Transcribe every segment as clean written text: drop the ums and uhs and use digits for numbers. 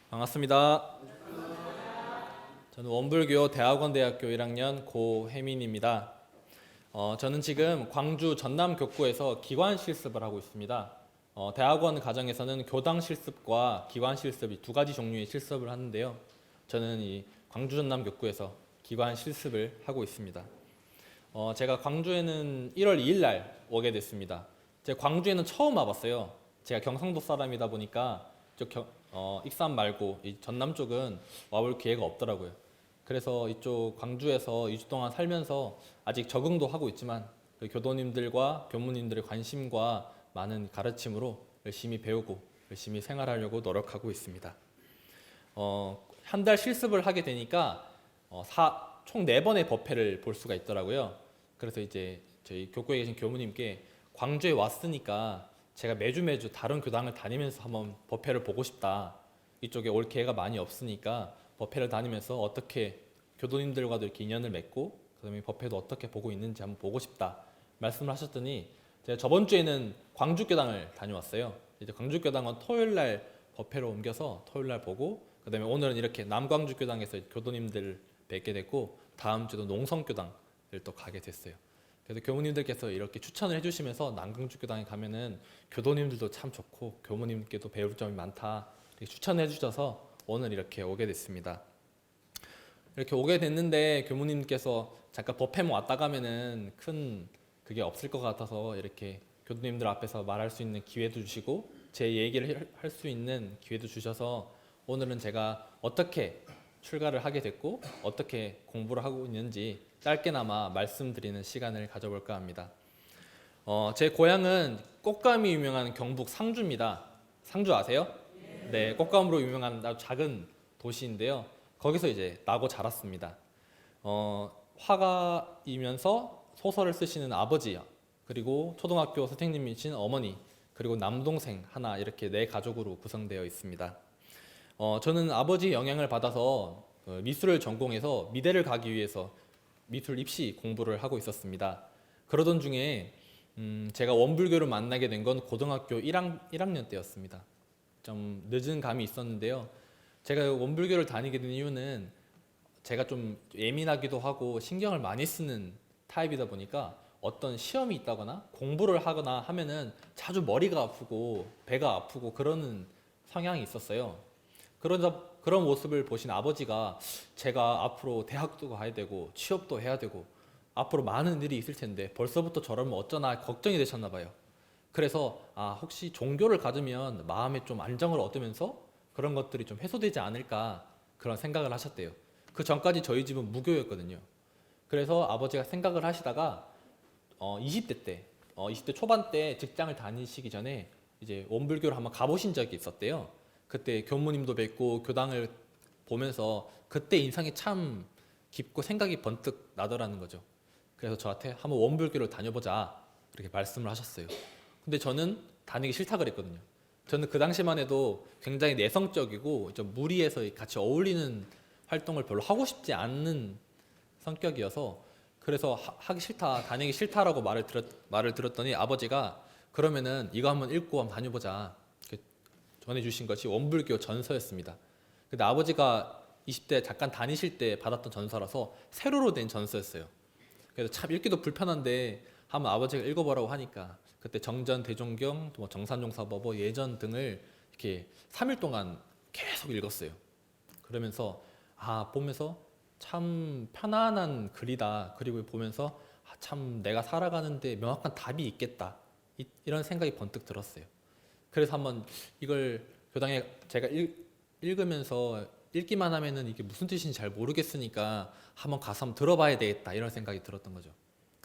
반갑습니다. 저는 원불교 대학원대학교 1학년 고혜민입니다. 저는 지금 광주 전남교구에서 기관 실습을 하고 있습니다. 대학원 과정에서는 교당 실습과 기관 실습 이 두 가지 종류의 실습을 하는데요. 저는 이 광주 전남교구에서 기관 실습을 하고 있습니다. 제가 광주에는 1월 2일 날 오게 됐습니다. 제가 광주에는 처음 와봤어요. 제가 경상도 사람이다 보니까 익산 말고 이 전남 쪽은 와볼 기회가 없더라고요. 그래서 이쪽 광주에서 2주 동안 살면서 아직 적응도 하고 있지만 교도님들과 교무님들의 관심과 많은 가르침으로 열심히 배우고 열심히 생활하려고 노력하고 있습니다. 한 달 실습을 하게 되니까 총 4번의 법회를 볼 수가 있더라고요. 그래서 이제 저희 교구에 계신 교무님께 광주에 왔으니까 제가 매주 다른 교당을 다니면서 한번 법회를 보고 싶다. 이쪽에 올 기회가 많이 없으니까 법회를 다니면서 어떻게 교도님들과도 이렇게 인연을 맺고 그다음에 법회도 어떻게 보고 있는지 한번 보고 싶다 말씀을 하셨더니 제가 저번 주에는 광주교당을 다녀왔어요. 이제 광주교당은 토요일 날 법회로 옮겨서 토요일 날 보고 그다음에 오늘은 이렇게 남광주교당에서 교도님들 뵙게 됐고 다음 주도 농성교당을 또 가게 됐어요. 그래서 교무님들께서 이렇게 추천을 해주시면서 남광주교당에 가면은 교도님들도 참 좋고 교무님께도 배울 점이 많다 이렇게 추천해 주셔서 오늘 이렇게 오게 됐습니다. 이렇게 오게 됐는데 교무님께서 잠깐 법회만 왔다 가면은 큰 그게 없을 것 같아서 이렇게 교도님들 앞에서 말할 수 있는 기회도 주시고 제 얘기를 할 수 있는 기회도 주셔서 오늘은 제가 어떻게 출가를 하게 됐고 어떻게 공부를 하고 있는지 짧게나마 말씀드리는 시간을 가져볼까 합니다. 제 고향은 꽃감이 유명한 경북 상주입니다. 상주 아세요? 네, 꽃감으로 유명한 아주 작은 도시인데요. 거기서 이제 나고 자랐습니다. 화가이면서 소설을 쓰시는 아버지, 그리고 초등학교 선생님이신 어머니, 그리고 남동생 하나 이렇게 4가족으로 구성되어 있습니다. 저는 아버지 영향을 받아서 미술을 전공해서 미대를 가기 위해서 미술 입시 공부를 하고 있었습니다. 그러던 중에 제가 원불교를 만나게 된 건 고등학교 1학년 때였습니다. 좀 늦은 감이 있었는데요. 제가 원불교를 다니게 된 이유는 제가 좀 예민하기도 하고 신경을 많이 쓰는 타입이다 보니까 어떤 시험이 있다거나 공부를 하거나 하면은 자주 머리가 아프고 배가 아프고 그러는 성향이 있었어요. 그런 모습을 보신 아버지가 제가 앞으로 대학도 가야 되고 취업도 해야 되고 앞으로 많은 일이 있을 텐데 벌써부터 저러면 어쩌나 걱정이 되셨나 봐요. 그래서 혹시 종교를 가지면 마음에 좀 안정을 얻으면서 그런 것들이 좀 해소되지 않을까 그런 생각을 하셨대요. 그 전까지 저희 집은 무교였거든요. 그래서 아버지가 생각을 하시다가 20대 초반 때 직장을 다니시기 전에 이제 원불교를 한번 가보신 적이 있었대요. 그때 교무님도 뵙고 교당을 보면서 그때 인상이 참 깊고 생각이 번뜩 나더라는 거죠. 그래서 저한테 한번 원불교를 다녀보자 이렇게 말씀을 하셨어요. 근데 저는 다니기 싫다 그랬거든요. 저는 그 당시만 해도 굉장히 내성적이고 좀 무리해서 같이 어울리는 활동을 별로 하고 싶지 않는 성격이어서 그래서 하기 싫다, 다니기 싫다라고 말을 들었더니 아버지가 그러면은 이거 한번 읽고 한번 다녀보자 전해주신 것이 원불교 전서였습니다. 근데 아버지가 20대 잠깐 다니실 때 받았던 전서라서 세로로 된 전서였어요. 그래서 참 읽기도 불편한데 한번 아버지가 읽어보라고 하니까 그때 정전, 대종경, 또 정산용사법어, 예전 등을 이렇게 3일 동안 계속 읽었어요. 그러면서 보면서 참 편안한 글이다. 그리고 보면서 참 내가 살아가는데 명확한 답이 있겠다. 이런 생각이 번뜩 들었어요. 그래서 한번 이걸 교당에 제가 읽으면서 읽기만 하면은 이게 무슨 뜻인지 잘 모르겠으니까 한번 가서 한번 들어봐야 되겠다 이런 생각이 들었던 거죠.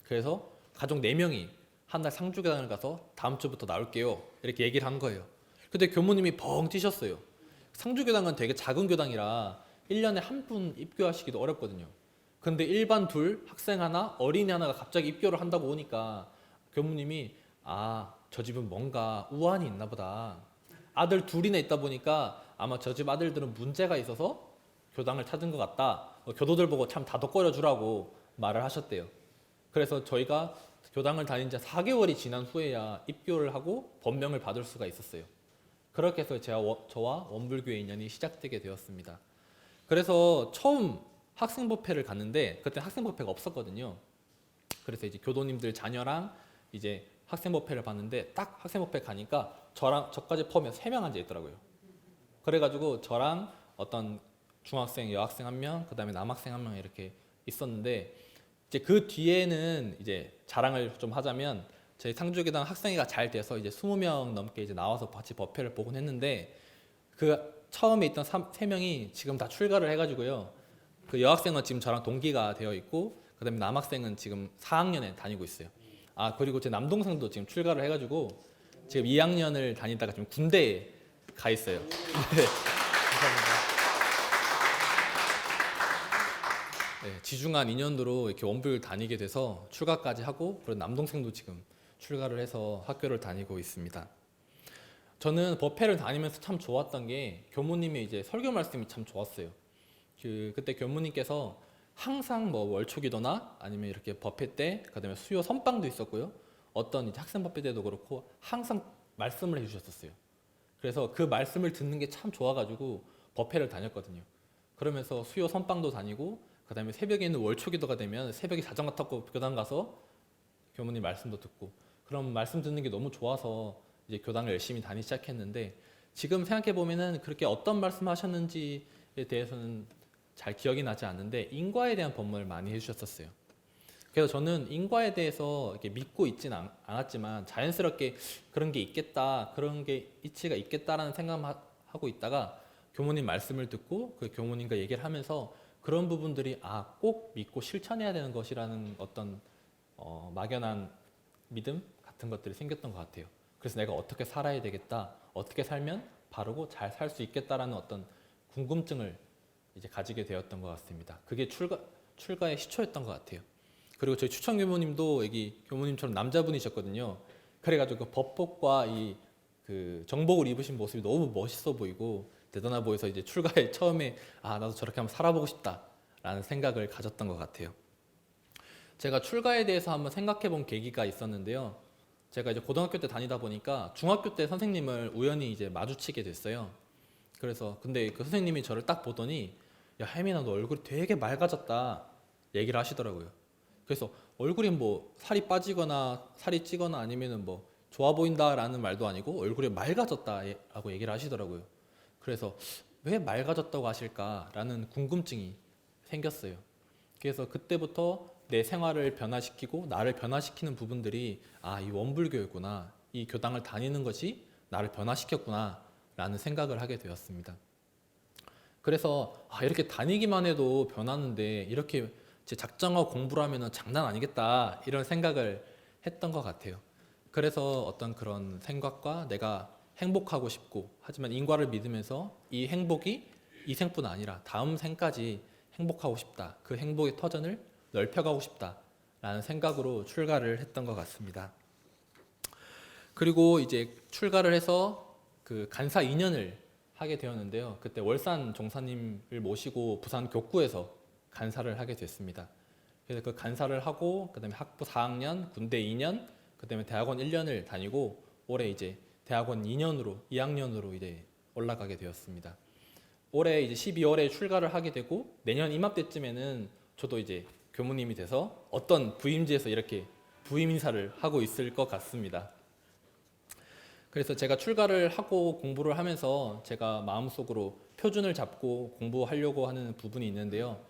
그래서 가족 4명이 한 날 상주교당을 가서 다음 주부터 나올게요 이렇게 얘기를 한 거예요. 근데 교무님이 벙 뛰셨어요. 상주교당은 되게 작은 교당이라 1년에 한 분 입교하시기도 어렵거든요. 근데 일반 2 학생 하나 어린이 하나가 갑자기 입교를 한다고 오니까 교무님이 저 집은 뭔가 우환이 있나 보다. 아들 2이나 있다 보니까 아마 저 집 아들들은 문제가 있어서 교당을 찾은 것 같다. 교도들 보고 참 다독거려 주라고 말을 하셨대요. 그래서 저희가 교당을 다닌 지 4개월이 지난 후에야 입교를 하고 법명을 받을 수가 있었어요. 그렇게 해서 저와 원불교의 인연이 시작되게 되었습니다. 그래서 처음 학생법회를 갔는데 그때 학생법회가 없었거든요. 그래서 이제 교도님들 자녀랑 이제 학생법회를 봤는데 딱 학생법회 가니까 저까지 포함해서 3명 앉아 있더라고요. 그래가지고 저랑 어떤 중학생, 여학생 1명, 그다음에 남학생 1명 이렇게 있었는데 이제 그 뒤에는 이제 자랑을 좀 하자면 저희 상주교당 학생회가 잘 돼서 이제 20명 넘게 이제 나와서 같이 법회를 보곤 했는데 그 처음에 있던 3명이 지금 다 출가를 해가지고요. 그 여학생은 지금 저랑 동기가 되어 있고 그다음에 남학생은 지금 4학년에 다니고 있어요. 아 그리고 제 남동생도 지금 출가를 해가지고 지금 2학년을 다니다가 지금 군대에 가 있어요. 네, 감사합니다. 네, 지중한 인연으로 이렇게 원불 다니게 돼서 출가까지 하고 그리고 남동생도 지금 출가를 해서 학교를 다니고 있습니다. 저는 법회를 다니면서 참 좋았던 게 교무님의 이제 설교 말씀이 참 좋았어요. 그때 교무님께서 항상 뭐 월초기도나 아니면 이렇게 법회 때 그다음에 수요 선방도 있었고요. 어떤 이제 학생 법회 때도 그렇고 항상 말씀을 해주셨었어요. 그래서 그 말씀을 듣는 게 참 좋아가지고 법회를 다녔거든요. 그러면서 수요 선방도 다니고 그다음에 새벽에 있는 월초기도가 되면 새벽에 자전거 타고 교당 가서 교무님 말씀도 듣고 그런 말씀 듣는 게 너무 좋아서 이제 교당을 열심히 다니기 시작했는데 지금 생각해 보면은 그렇게 어떤 말씀하셨는지에 대해서는 잘 기억이 나지 않는데 인과에 대한 법문을 많이 해주셨었어요. 그래서 저는 인과에 대해서 이렇게 믿고 있진 않았지만 자연스럽게 그런 게 있겠다, 그런 게 이치가 있겠다라는 생각하고 있다가 교무님 말씀을 듣고 그 교무님과 얘기를 하면서 그런 부분들이 꼭 믿고 실천해야 되는 것이라는 어떤 막연한 믿음 같은 것들이 생겼던 것 같아요. 그래서 내가 어떻게 살아야 되겠다, 어떻게 살면 바르고 잘 살 수 있겠다라는 어떤 궁금증을 이제 가지게 되었던 것 같습니다. 그게 출가의 시초였던 것 같아요. 그리고 저희 추천 교무님도 여기 교무님처럼 남자분이셨거든요. 그래가지고 그 법복과 이 그 정복을 입으신 모습이 너무 멋있어 보이고 대단해 보여서 이제 출가에 처음에 나도 저렇게 한번 살아보고 싶다라는 생각을 가졌던 것 같아요. 제가 출가에 대해서 한번 생각해 본 계기가 있었는데요. 제가 이제 고등학교 때 다니다 보니까 중학교 때 선생님을 우연히 이제 마주치게 됐어요. 그래서 근데 그 선생님이 저를 딱 보더니 야 혜민아 너 얼굴이 되게 맑아졌다 얘기를 하시더라고요. 그래서 얼굴이 뭐 살이 빠지거나 살이 찌거나 아니면은 뭐 좋아 보인다라는 말도 아니고 얼굴이 맑아졌다라고 얘기를 하시더라고요. 그래서 왜 맑아졌다고 하실까라는 궁금증이 생겼어요. 그래서 그때부터 내 생활을 변화시키고 나를 변화시키는 부분들이 이 원불교였구나, 이 교당을 다니는 것이 나를 변화시켰구나 라는 생각을 하게 되었습니다. 그래서 이렇게 다니기만 해도 변하는데 이렇게 작정하고 공부를 하면 장난 아니겠다 이런 생각을 했던 것 같아요. 그래서 어떤 그런 생각과 내가 행복하고 싶고 하지만 인과를 믿으면서 이 행복이 이 생뿐 아니라 다음 생까지 행복하고 싶다. 그 행복의 터전을 넓혀가고 싶다라는 생각으로 출가를 했던 것 같습니다. 그리고 이제 출가를 해서 그 간사 2년을 하게 되었는데요. 그때 월산 종사님을 모시고 부산 교구에서 간사를 하게 됐습니다. 그래서 그 간사를 하고 그다음에 학부 4학년, 군대 2년, 그다음에 대학원 1년을 다니고 올해 이제 대학원 2학년으로 이제 올라가게 되었습니다. 올해 이제 12월에 출가를 하게 되고 내년 이맘때쯤에는 저도 이제 교무님이 돼서 어떤 부임지에서 이렇게 부임 인사를 하고 있을 것 같습니다. 그래서 제가 출가를 하고 공부를 하면서 제가 마음속으로 표준을 잡고 공부하려고 하는 부분이 있는데요.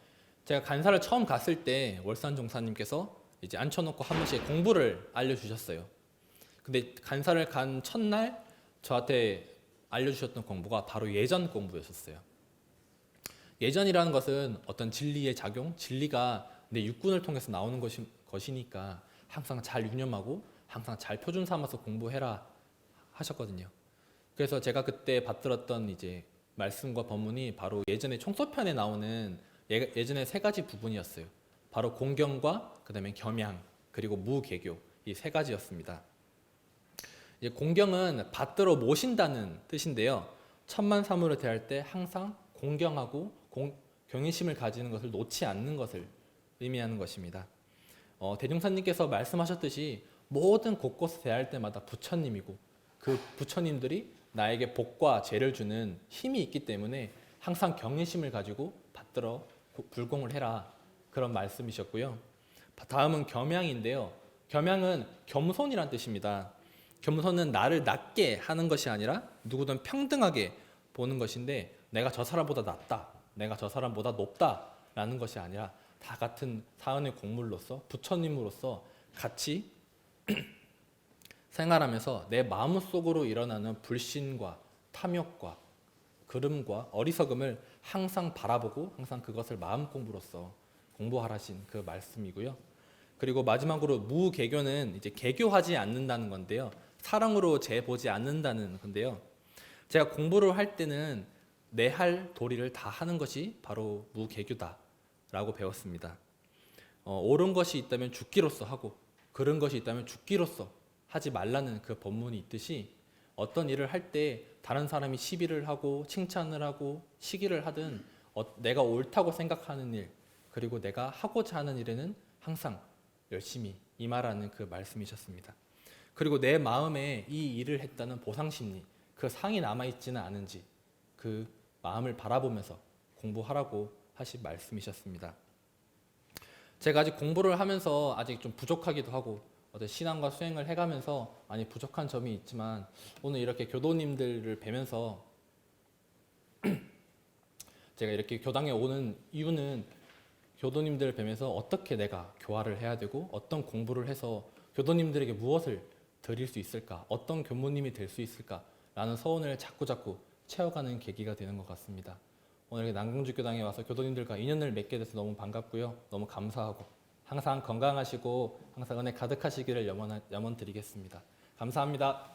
제가 간사를 처음 갔을 때 월산 종사님께서 이제 앉혀놓고 한 번씩 공부를 알려주셨어요. 근데 간사를 간 첫날 저한테 알려주셨던 공부가 바로 예전 공부였었어요. 예전이라는 것은 어떤 진리의 작용, 진리가 내 육군을 통해서 나오는 것이니까 항상 잘 유념하고 항상 잘 표준 삼아서 공부해라 하셨거든요. 그래서 제가 그때 받들었던 이제 말씀과 법문이 바로 예전에 총소편에 나오는 예전에 3가지 부분이었어요. 바로 공경과 그다음에 겸양 그리고 무개교 이 3가지였습니다. 이제 공경은 받들어 모신다는 뜻인데요. 천만사물을 대할 때 항상 공경하고 경외심을 가지는 것을 놓지 않는 것을 의미하는 것입니다. 대종사님께서 말씀하셨듯이 모든 곳곳에 대할 때마다 부처님이고 그 부처님들이 나에게 복과 죄를 주는 힘이 있기 때문에 항상 경외심을 가지고 받들어 불공을 해라, 그런 말씀이셨고요. 다음은 겸양인데요. 겸양은 겸손이란 뜻입니다. 겸손은 나를 낮게 하는 것이 아니라 누구든 평등하게 보는 것인데, 내가 저 사람보다 낫다, 내가 저 사람보다 높다라는 것이 아니라 다 같은 사은의 공물로서 부처님으로서 같이 생활하면서 내 마음속으로 일어나는 불신과 탐욕과 그름과 어리석음을 항상 바라보고 항상 그것을 마음 공부로서 공부하라신 그 말씀이고요. 그리고 마지막으로 무개교는 이제 개교하지 않는다는 건데요. 사랑으로 재보지 않는다는 건데요. 제가 공부를 할 때는 내 할 도리를 다 하는 것이 바로 무개교다라고 배웠습니다. 옳은 것이 있다면 죽기로써 하고 그른 것이 있다면 죽기로써 하지 말라는 그 법문이 있듯이, 어떤 일을 할 때 다른 사람이 시비를 하고 칭찬을 하고 시기를 하든 내가 옳다고 생각하는 일, 그리고 내가 하고자 하는 일에는 항상 열심히 임하라는 그 말씀이셨습니다. 그리고 내 마음에 이 일을 했다는 보상심리, 그 상이 남아있지는 않은지 그 마음을 바라보면서 공부하라고 하신 말씀이셨습니다. 제가 아직 공부를 하면서 아직 좀 부족하기도 하고 어떤 신앙과 수행을 해가면서 많이 부족한 점이 있지만, 오늘 이렇게 교도님들을 뵈면서 제가 이렇게 교당에 오는 이유는 교도님들을 뵈면서 어떻게 내가 교화를 해야 되고 어떤 공부를 해서 교도님들에게 무엇을 드릴 수 있을까, 어떤 교무님이 될 수 있을까라는 서원을 자꾸 채워가는 계기가 되는 것 같습니다. 오늘 남궁주 교당에 와서 교도님들과 인연을 맺게 돼서 너무 반갑고요. 너무 감사하고 항상 건강하시고 항상 은혜 가득하시기를 염원 드리겠습니다. 감사합니다.